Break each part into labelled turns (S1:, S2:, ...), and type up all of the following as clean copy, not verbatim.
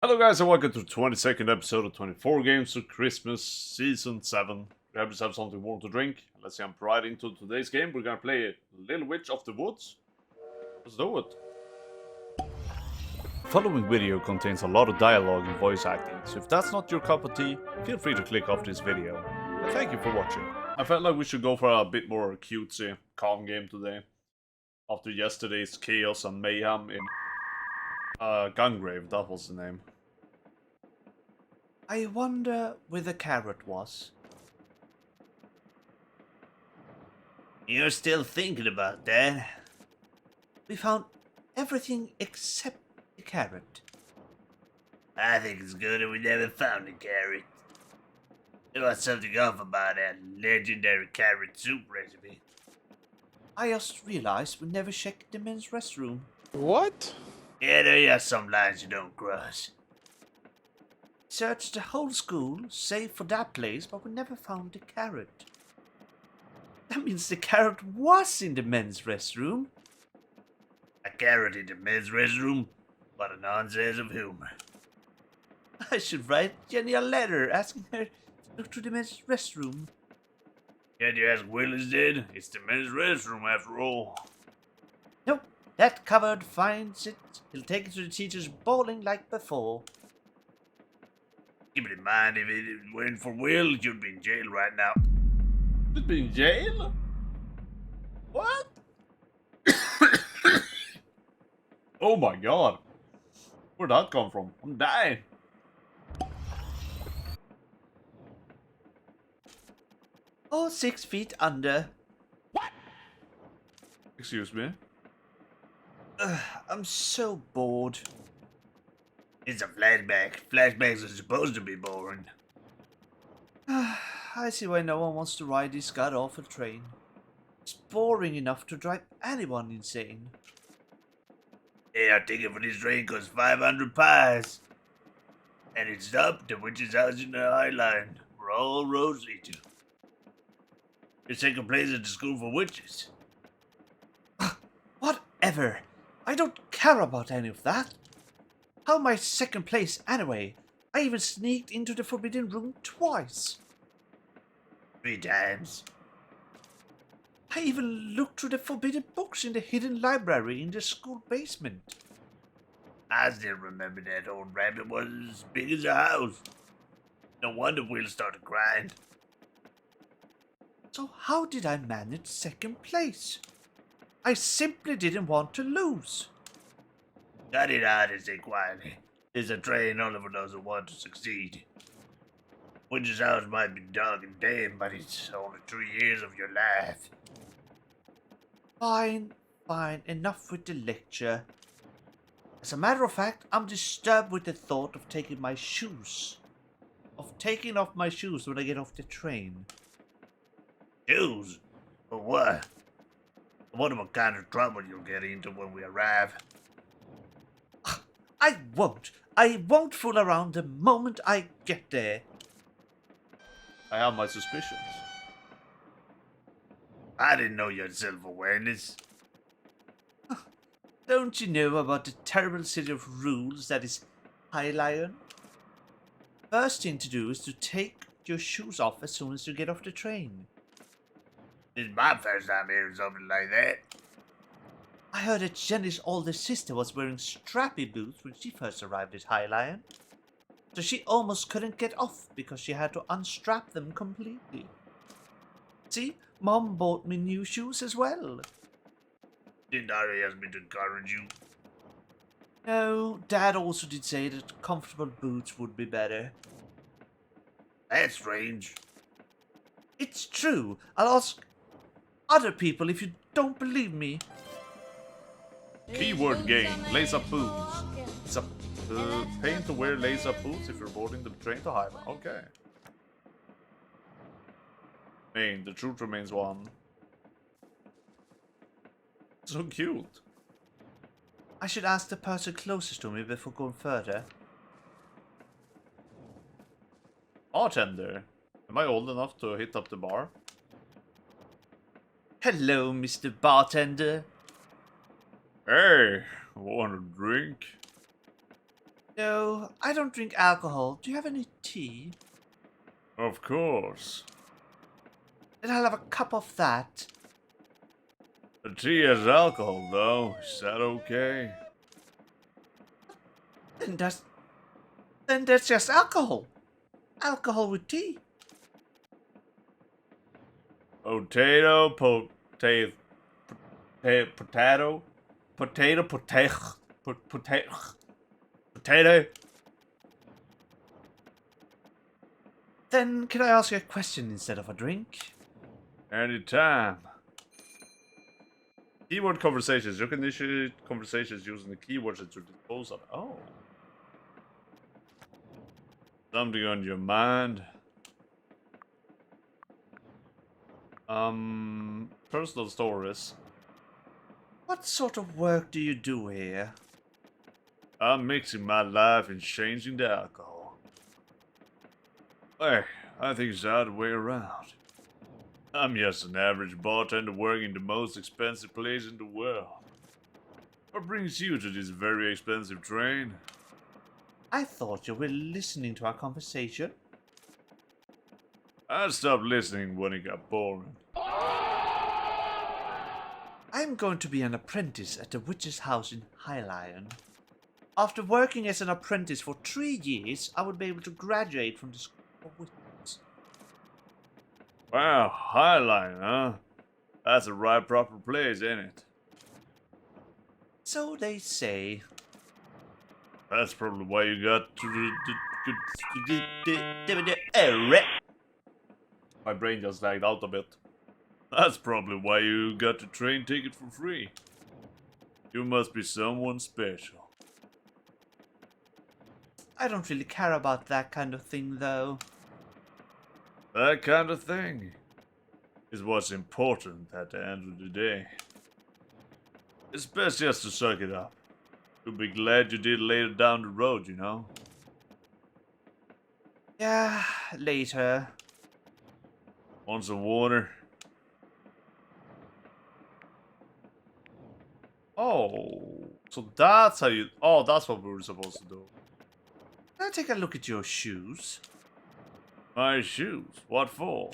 S1: Hello guys and welcome to the 22nd episode of 24 Games for Christmas Season 7. Grab yourself something warm to drink. Let's jump right into today's game. We're gonna play Little Witch of the Woods. Let's do it. The following video contains a lot of dialogue and voice acting, so if that's not your cup of tea, feel free to click off this video. And thank you for watching. I felt like we should go for a bit more cutesy, calm game today. After yesterday's chaos and mayhem in Gungrave, that was the name.
S2: I wonder where the carrot was. You're still thinking about that? We found everything except the carrot. I think it's good that we never found the carrot. There was something off about that legendary carrot soup recipe. I just realized we never checked the men's restroom.
S3: What?
S2: Yeah, there are some lines you don't cross. Searched the whole school, save for that place, but we never found the carrot. That means the carrot was in the men's restroom. A carrot in the men's restroom? What a nonsense of humor. I should write Jenny a letter asking her to look to the men's restroom. Can't you ask Willis then? It's the men's restroom after all. Nope, that cupboard finds it. He'll take it to the teacher's bowling like before. Keep it in mind, if it weren't for Will, you'd be in jail right now.
S1: You'd be in jail? What? Oh my god. Where'd that come from? I'm dying.
S2: Oh, 6 feet under.
S1: Excuse me?
S2: I'm so bored. It's a flashback. Flashbacks are supposed to be boring. I see why no one wants to ride this god-awful train. It's boring enough to drive anyone insane. Yeah, our ticket for this train costs 500 pies. And it stopped at Witch's House in the High Line, where all roads lead to. It's second place at the School for Witches. Whatever. I don't care about any of that. How am I second place anyway? I even sneaked into the forbidden room twice. 3 times. I even looked through the forbidden books in the hidden library in the school basement. I still remember that old rabbit was as big as a house. No wonder Will started crying. So how did I manage second place? I simply didn't want to lose. Cut it out and say quietly. There's a train Oliver doesn't want to succeed. Witch's House might be dog and dead, but it's only 3 years of your life. Fine, enough with the lecture. As a matter of fact, I'm disturbed with the thought of taking off my shoes when I get off the train. Shoes? For what? I wonder what kind of trouble you'll get into when we arrive. I won't fool around the moment I get there.
S1: I have my suspicions.
S2: I didn't know you had self-awareness. Don't you know about the terrible city of rules that is High Lion? First thing to do is to take your shoes off as soon as you get off the train. This is my first time hearing something like that. I heard that Jenny's older sister was wearing strappy boots when she first arrived at High Lion. So she almost couldn't get off because she had to unstrap them completely. See, Mom bought me new shoes as well. Didn't Ari ask me to encourage you? No, Dad also did say that comfortable boots would be better. That's strange. It's true. I'll ask other people if you don't believe me.
S1: Keyword game, lace-up boots. It's a pain to wear lace-up boots if you're boarding the train to Highland. Okay. Man, the truth remains one. So cute.
S2: I should ask the person closest to me before going further.
S1: Bartender, am I old enough to hit up the bar?
S2: Hello, Mr. Bartender.
S1: Hey, want a drink?
S2: No, I don't drink alcohol. Do you have any tea?
S1: Of course.
S2: Then I'll have a cup of that.
S1: The tea has alcohol, though. Is that okay?
S2: Then that's just alcohol. Alcohol with tea.
S1: Potato, potato, potato, potato, potato.
S2: Then can I ask you a question instead of a drink?
S1: Anytime. Keyword conversations. You can initiate conversations using the keywords at your disposal. Oh. Something on your mind? Personal stories.
S2: What sort of work do you do here?
S1: I'm mixing my life and changing the alcohol. Hey, I think it's the other way around. I'm just an average bartender working the most expensive place in the world. What brings you to this very expensive train?
S2: I thought you were listening to our conversation.
S1: I stopped listening when it got boring.
S2: I'm going to be an apprentice at the witch's house in Highlion. After working as an apprentice for 3 years, I would be able to graduate from the School of Witches.
S1: Wow, Highline, huh? That's the right proper place, ain't it?
S2: So they say.
S1: That's probably why you got to My brain just lagged out a bit. That's probably why you got the train ticket for free. You must be someone special.
S2: I don't really care about that kind of thing, though.
S1: That kind of thing is what's important at the end of the day. It's best just to suck it up. You'll be glad you did later down the road, you know?
S2: Yeah, later.
S1: Want some water? Oh, so that's how you... Oh, that's what we were supposed to do.
S2: Can I take a look at your shoes?
S1: My shoes? What for?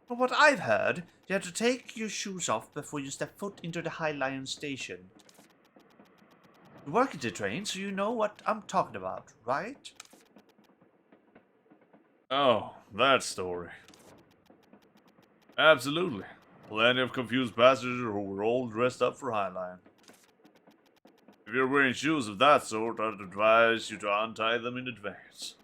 S2: From what I've heard, you have to take your shoes off before you step foot into the High Lion station. You work at the train, so you know what I'm talking about, right?
S1: Oh, that story. Absolutely. Plenty of confused passengers who were all dressed up for Highline. If you're wearing shoes of that sort, I'd advise you to untie them in advance.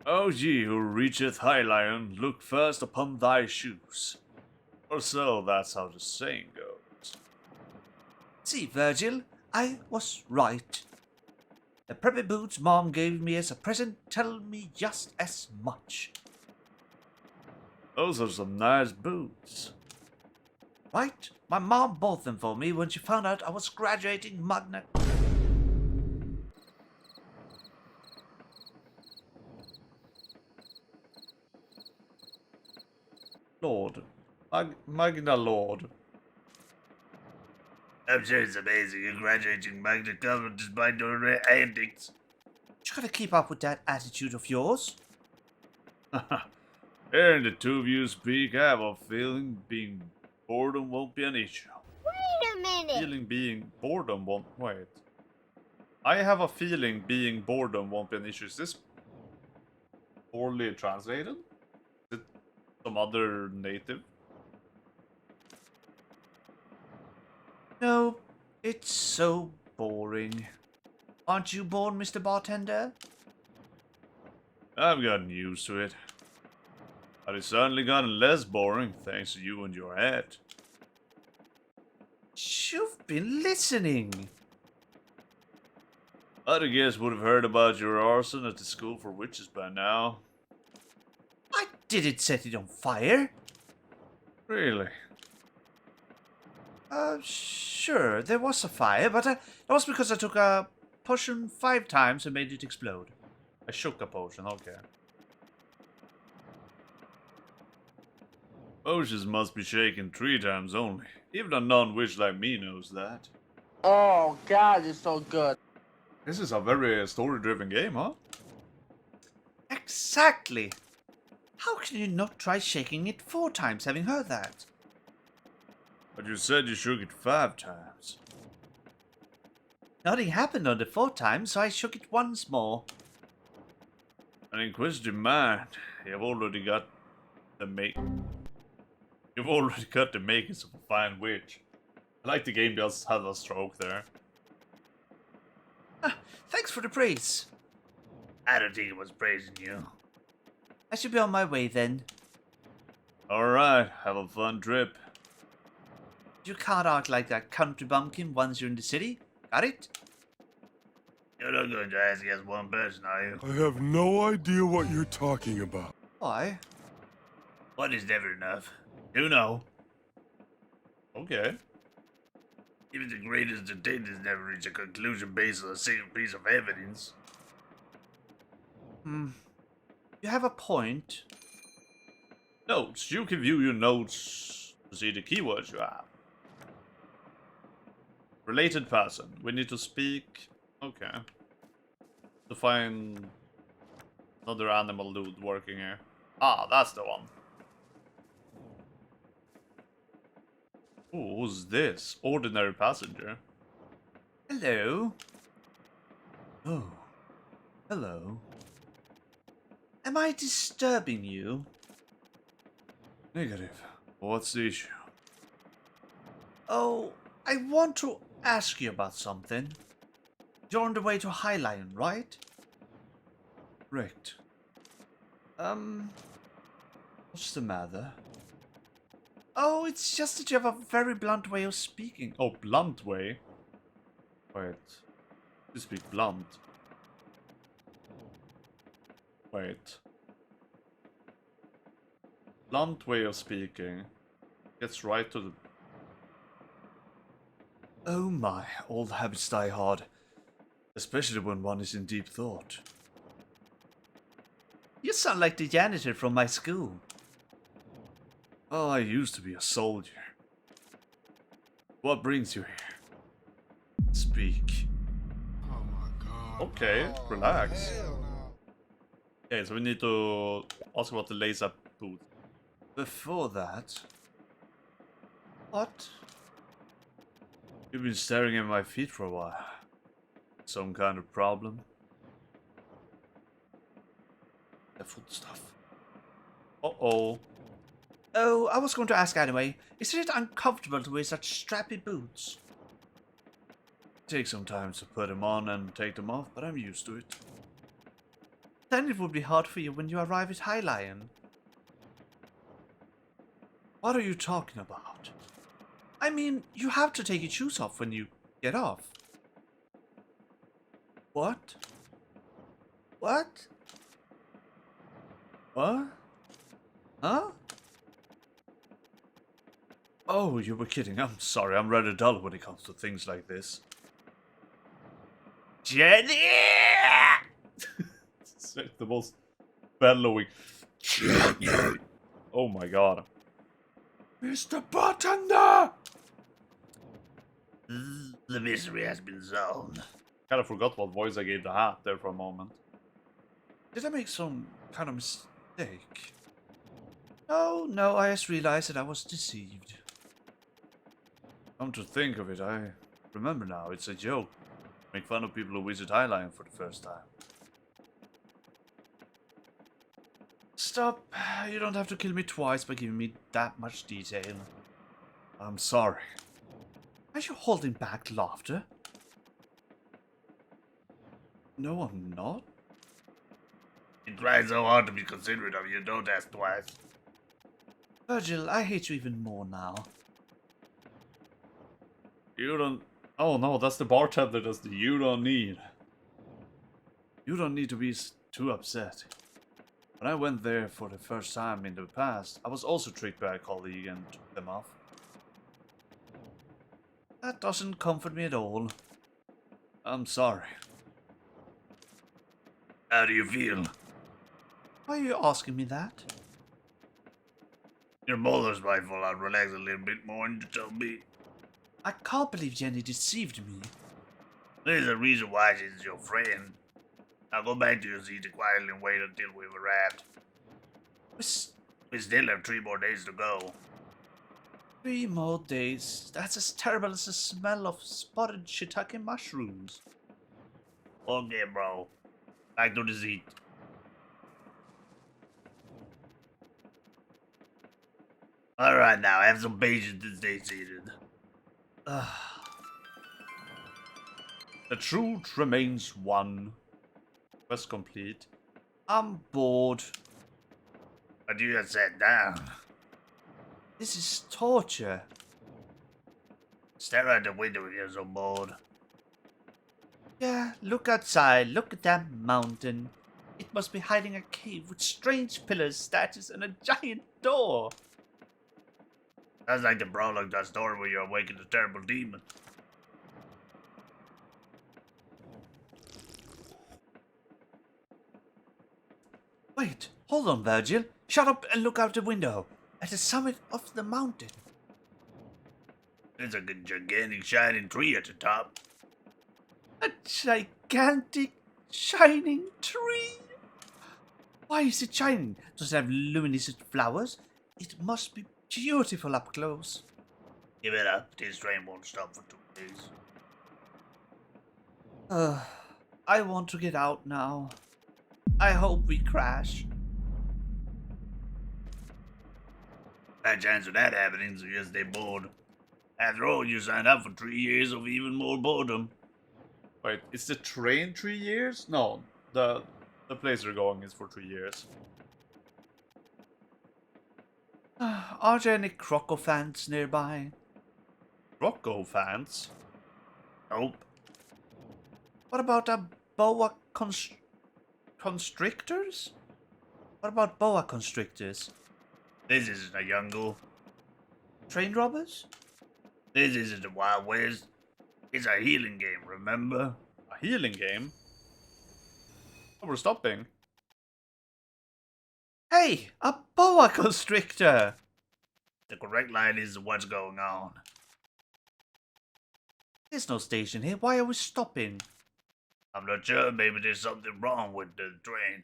S1: O ye who reacheth Highlion, look first upon thy shoes. Or so that's how the saying goes.
S2: See, Virgil, I was right. The preppy boots Mom gave me as a present tell me just as much.
S1: Those are some nice boots.
S2: Right? My mom bought them for me when she found out I was graduating magna...
S1: Lord. Magna Lord. I'm sure it's amazing you're graduating magna cum despite your antics.
S2: You gotta keep up with that attitude of yours.
S1: Hearing the two of you speak, I have a feeling being boredom won't be an issue.
S3: Wait a minute.
S1: Feeling being boredom won't... Wait. I have a feeling being boredom won't be an issue. Is this poorly translated? Is it some other native?
S2: No, it's so boring. Aren't you bored, Mr. Bartender?
S1: I've gotten used to it. But it's certainly gotten less boring thanks to you and your hat.
S2: You've been listening.
S1: Other guests would have heard about your arson at the School for Witches by now.
S2: I didn't set it on fire.
S1: Really?
S2: Sure, there was a fire, but that was because I took a potion 5 times and made it explode.
S1: I shook a potion, okay. Potions must be shaken 3 times only. Even a non-witch like me knows that.
S3: Oh God, it's so good.
S1: This is a very story-driven game, huh?
S2: Exactly. How can you not try shaking it 4 times having heard that?
S1: But you said you shook it 5 times.
S2: Nothing happened on the 4th time, so I shook it once more.
S1: An inquisitive mind. You've already got the makings of a fine witch. I like the game just had a stroke there.
S2: Thanks for the praise.
S1: I don't think it was praising you.
S2: I should be on my way then.
S1: Alright, have a fun trip.
S2: You can't act like that country bumpkin once you're in the city. Got it?
S1: You're not going to ask us one person, are you?
S4: I have no idea what you're talking about.
S2: Why?
S1: One is never enough. You know. Okay. Even the greatest detectives never reach a conclusion based on a single piece of evidence.
S2: You have a point.
S1: Notes. You can view your notes to see the keywords you have. Related person. We need to speak. Okay. To find another animal dude working here. Ah, that's the one. Ooh, who's this? Ordinary passenger.
S2: Hello? Oh. Hello. Am I disturbing you?
S1: Negative. What's the issue?
S2: Oh, I want to ask you about something. You're on the way to High Lion, right?
S1: Correct.
S2: What's the matter? Oh, it's just that you have a very blunt way of speaking.
S1: Oh, blunt way? Wait. You speak blunt. Wait. Blunt way of speaking. Gets right to the...
S2: Oh my, old habits die hard. Especially when one is in deep thought. You sound like the janitor from my school.
S1: Oh, I used to be a soldier. What brings you here? Speak.
S4: Oh my God.
S1: Okay, relax. Okay, so we need to ask about the laser boot.
S2: Before that... What?
S1: You've been staring at my feet for a while. Some kind of problem? The foot stuff. Uh-oh.
S2: Oh, I was going to ask anyway. Isn't it uncomfortable to wear such strappy boots?
S1: Take some time to put them on and take them off, but I'm used to it.
S2: Then it would be hard for you when you arrive at High Lion.
S1: What are you talking about?
S2: I mean, you have to take your shoes off when you get off.
S1: What?
S2: What?
S1: What?
S2: Huh?
S1: Oh, you were kidding. I'm sorry. I'm rather dull when it comes to things like this.
S2: Jenny!
S1: It's like the most bellowing. Oh my god.
S4: Mr. Bartender!
S1: The mystery has been solved. Kind of forgot what voice I gave the hat there for a moment.
S2: Did I make some kind of mistake? No, I just realized that I was deceived.
S1: Come to think of it, I remember now. It's a joke. Make fun of people who visit Highline for the first time.
S2: Stop. You don't have to kill me twice by giving me that much detail.
S1: I'm sorry.
S2: Are you holding back laughter?
S1: No, I'm not.
S5: He tried so hard to be considerate of you, don't ask twice.
S2: Virgil, I hate you even more now.
S1: You don't... Oh no, that's the bartender. That's the you don't need. You don't need to be too upset. When I went there for the first time in the past, I was also tricked by a colleague and took them off.
S2: That doesn't comfort me at all.
S1: I'm sorry.
S5: How do you feel?
S2: Why are you asking me that?
S5: Your mother's rifle. I'll relax a little bit more and you tell me.
S2: I can't believe Jenny deceived me.
S5: There's a reason why she's your friend. Now go back to your seat quietly and wait until we've arrived. We still have 3 more days to go.
S2: 3 more days. That's as terrible as the smell of spotted shiitake mushrooms.
S5: Okay, bro. Back to the seat. Alright now, have some patience and stay seated.
S1: The truth remains one. Quest complete.
S2: I'm bored.
S5: But you just sat down.
S2: This is torture.
S5: Stare out the window if you're so bored.
S2: Yeah, look outside. Look at that mountain. It must be hiding a cave with strange pillars, statues, and a giant door.
S5: Sounds like the prologue to that story where you awaken a terrible demon.
S2: Wait, hold on, Virgil. Shut up and look out the window. At the summit of the mountain.
S5: There's a gigantic shining tree at the top.
S2: A gigantic shining tree. Why is it shining? Does it have luminescent flowers? It must be beautiful up close.
S5: Give it up. This train won't stop for 2 days.
S2: I want to get out now. I hope we crash.
S5: Bad chance of that happening, so just stay bored. After all, you signed up for 3 years of even more boredom.
S1: Wait, is the train 3 years? No, the place we're going is for 3 years.
S2: Are there any Croco fans nearby?
S1: Rocco fans?
S5: Nope.
S2: What about a boa constrictors? What about boa constrictors?
S5: This isn't a jungle.
S2: Train robbers?
S5: This isn't the Wild West. It's a healing game, remember?
S1: A healing game? Oh, we're stopping.
S2: Hey, a boa constrictor!
S5: The correct line is what's going on.
S2: There's no station here. Why are we stopping?
S5: I'm not sure, maybe there's something wrong with the train.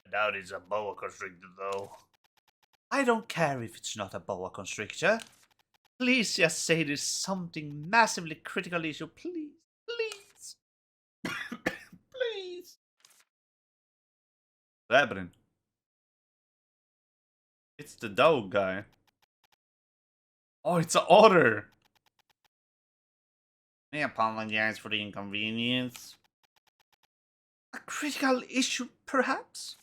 S5: I doubt it's a boa constrictor, though.
S2: I don't care if it's not a boa constrictor. Please just say there's something massively critical issue. Please. Please. Please.
S1: What's happening? It's the dog guy. Oh, it's an otter!
S5: I apologize for the inconvenience.
S2: A critical issue, perhaps?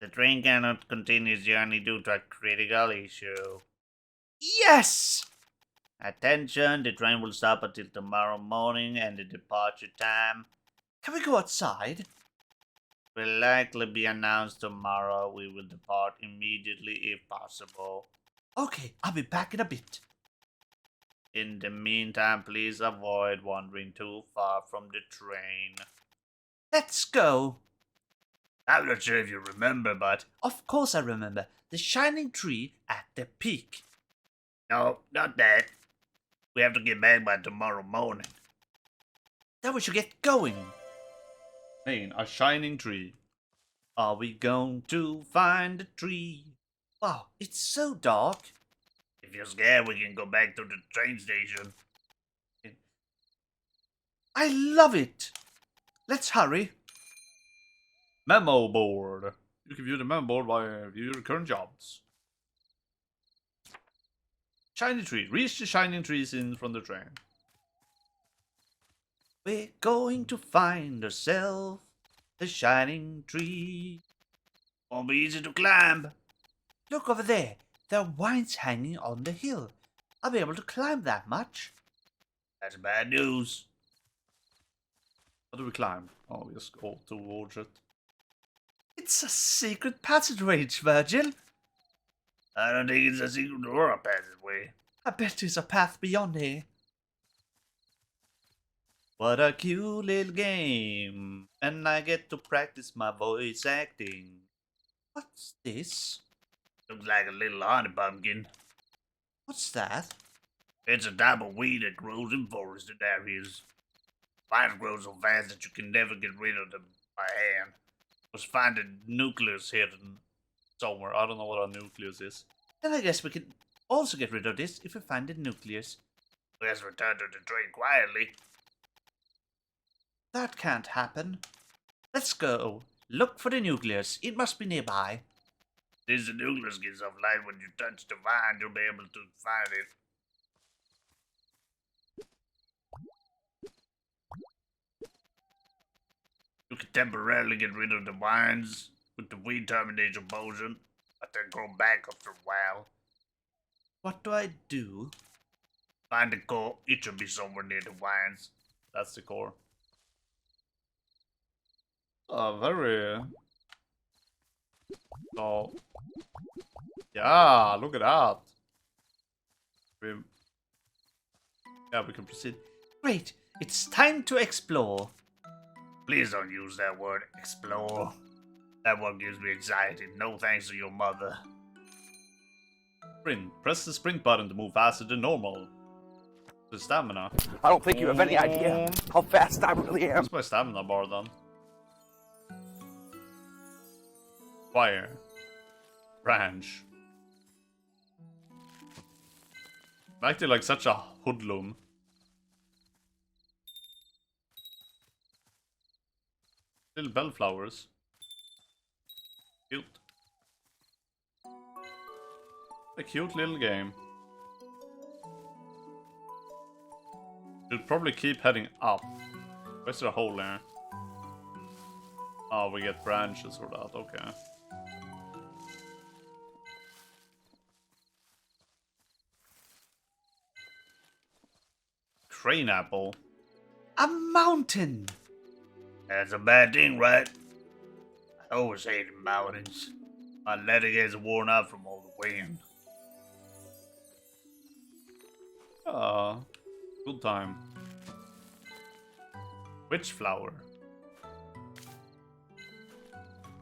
S5: The train cannot continue its journey due to a critical issue.
S2: Yes!
S5: Attention, the train will stop until tomorrow morning and the departure time
S2: Can we go outside?
S5: will likely be announced tomorrow. We will depart immediately if possible.
S2: Okay, I'll be back in a bit.
S5: In the meantime, please avoid wandering too far from the train.
S2: Let's go.
S5: I'm not sure if you remember, but
S2: Of course I remember. The shining tree at the peak.
S5: no, not that. We have to get back by tomorrow morning.
S2: Then we should get going.
S1: Main, a shining tree.
S2: Are we going to find the tree? Wow, it's so dark.
S5: If you're scared, we can go back to the train station.
S2: I love it. Let's hurry.
S1: Memo board. You can view the memo board while view your current jobs. Shiny tree. Reach the shining trees in from the train.
S2: We're going to find ourselves the shining tree.
S5: Won't be easy to climb.
S2: Look over there. There are vines hanging on the hill. I'll be able to climb that much.
S5: That's bad news.
S1: How do we climb? Oh, we just go towards it.
S2: It's a secret passageway, Virgil.
S5: I don't think it's a secret or a passageway.
S2: I bet there's a path beyond here. What a cute little game. And I get to practice my voice acting. What's this?
S5: Looks like a little honey pumpkin.
S2: What's that?
S5: It's a type of weed that grows in forested areas. Vines grow so fast that you can never get rid of them by hand. Just find a nucleus hidden
S1: Somewhere. I don't know what a nucleus is.
S2: Then I guess we can also get rid of this if we find the nucleus.
S5: Let's return to the train quietly.
S2: That can't happen. Let's go. Look for the nucleus. It must be nearby.
S5: Since the nucleus gives off light when you touch the vine, you'll be able to find it. You can temporarily get rid of the vines with the weed termination potion, but they grow back after a while.
S2: What do I do?
S5: Find the core. It should be somewhere near the vines.
S1: That's the core. Very... So... Yeah, look at that. Yeah, we can proceed.
S2: Great. It's time to explore.
S5: Please don't use that word, explore. That word gives me anxiety. No thanks to your mother.
S1: Sprint. Press the sprint button to move faster than normal. The stamina.
S6: I don't think you have any idea how fast I really am.
S1: What's my stamina bar then? Fire. Branch. I'm acting like such a hoodlum. Little bellflowers. Cute. A cute little game. Should probably keep heading up. Where's the hole there? Oh, we get branches for that, okay. Crane apple.
S2: A mountain.
S5: That's a bad thing, right? I always hated mountains. My leg gets worn out from all the wind.
S1: Good time. Witch flower.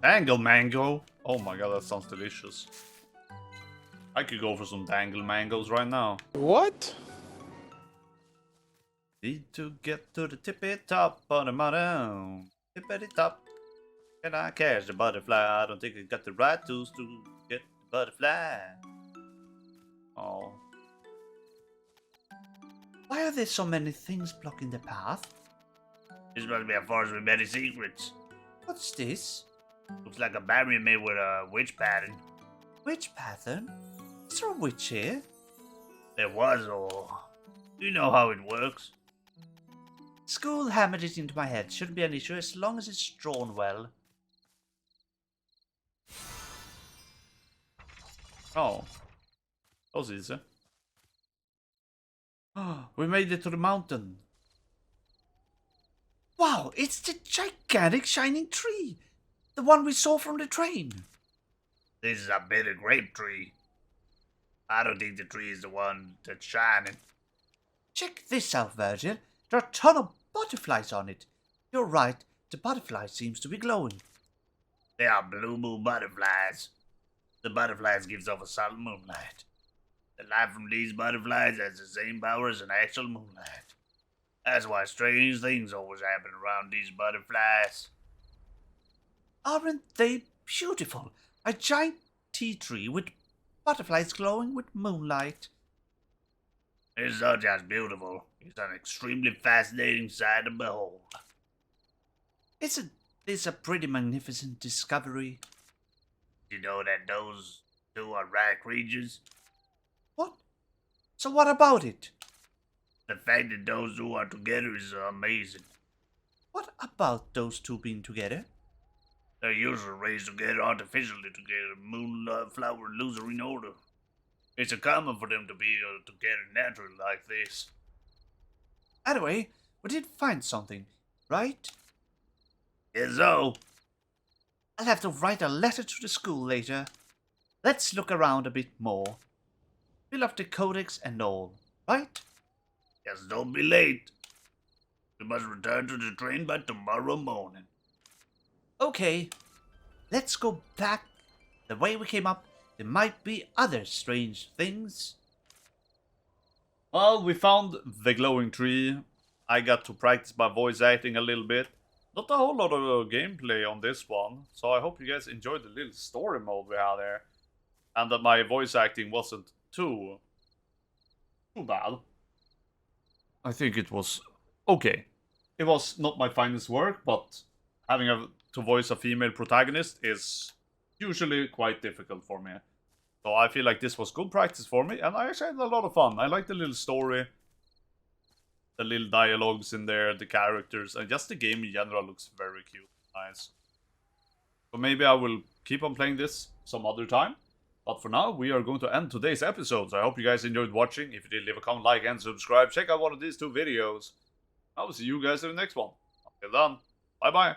S1: Dangle mango. Oh my god, that sounds delicious. I could go for some dangle mangoes right now.
S4: What?
S1: Need to get to the tippy top of the mountain. Tippity top. Can I catch the butterfly? I don't think I got the right tools to get the butterfly. Oh.
S2: Why are there so many things blocking the path?
S5: This must be a forest with many secrets.
S2: What's this?
S5: Looks like a barrier made with a witch pattern.
S2: Witch pattern? Is there a witch here?
S5: There was, or... You know how it works.
S2: School hammered it into my head. Shouldn't be an issue as long as it's drawn well.
S1: Oh. That was easy. We made it to the mountain.
S2: Wow, it's the gigantic shining tree! The one we saw from the train!
S5: This is a bitter grape tree. I don't think the tree is the one that's shining.
S2: Check this out, Virgil. There are a ton of butterflies on it. You're right, the butterfly seems to be glowing.
S5: They are blue moon butterflies. The butterflies gives off a subtle moonlight. The light from these butterflies has the same power as an actual moonlight. That's why strange things always happen around these butterflies.
S2: Aren't they beautiful? A giant tea tree with butterflies glowing with moonlight.
S5: It's not just beautiful, it's an extremely fascinating sight to behold.
S2: Isn't this a pretty magnificent discovery?
S5: You know that those two are rare creatures?
S2: What? So what about it?
S5: The fact that those two are together is amazing.
S2: What about those two being together?
S5: They're usually raised together artificially to get a moonflower illusory odor. It's common for them to be together naturally like this.
S2: Anyway, we did find something, right?
S5: Yes, so.
S2: I'll have to write a letter to the school later. Let's look around a bit more. Fill up the codex and all, right?
S5: Yes, don't be late. We must return to the train by tomorrow morning.
S2: Okay, let's go back the way we came up. There might be other strange things.
S1: Well, we found the glowing tree. I got to practice my voice acting a little bit. Not a whole lot of gameplay on this one, so I hope you guys enjoyed the little story mode we had there. And that my voice acting wasn't too bad. I think it was okay. It was not my finest work, but having to voice a female protagonist is usually quite difficult for me. So I feel like this was good practice for me, and I actually had a lot of fun. I like the little story, the little dialogues in there, the characters, and just the game in general looks very cute. Nice. So maybe I will keep on playing this some other time. But for now, we are going to end today's episode. So I hope you guys enjoyed watching. If you did, leave a comment, like, and subscribe. Check out one of these 2 videos. I will see you guys in the next one. Until then, bye-bye.